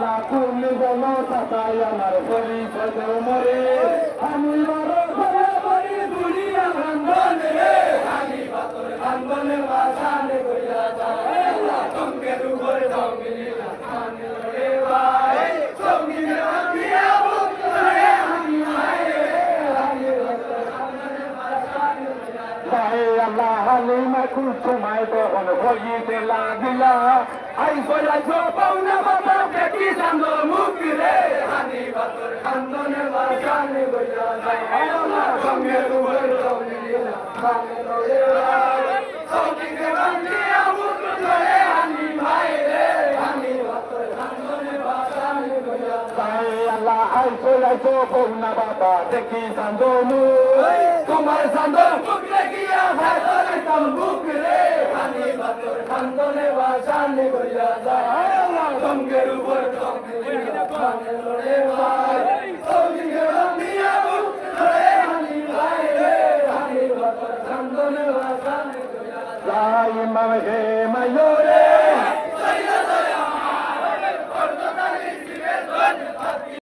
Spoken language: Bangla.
আল্লাহ তুমি বলো তাই আমার পরিচয় দেও মরে আমি বড় ঘরে বাড়ি দুনিয়া ভাঙ্গন রে আমি পাথর ভাঙ্গনে বাসানে কইরা যায় আল্লাহ সঙ্গের উপর সঙ্গিনী আসমানে রে ভাই সঙ্গিনী দিয়া বুক রে আমি মায়ে আমি পাথর ভাঙ্গনে বাসানে কইরা যায় আল্লাহ হালিমা খুব সময় তখন হইতে লাগিলা আইসো পাওনা বাবা দেখি সামনে মুখ রে হানি বাতর খান্দনে বাসানে গইয়া যায় আল্লাহ সঙ্গের উপর সঙ্গিনী আসমানে রে ভাই সঙ্গিনী বান্ধিয়া মুখ ধরে হানি ভাই রে হানি বাতর খান্দনে বাসানে গইয়া যায় আল্লাহ আইসো পাওনা বাবা দেখি সামনে মুখ তোমার সামনে মুখ দেখিয়া ভাই তোরে তোর মুখ রে হানি বাতর খান্দনে বাসানে গইয়া যায় আল্লাহ সঙ্গের উপর সঙ্গিনী আসমানে রে ভাই সঙ্গিনী বান্ধিয়া মুখ ধরে হানি ভাই রে হানি বাতর খান্দনে বাসানে গইয়া যায় ইমাম হে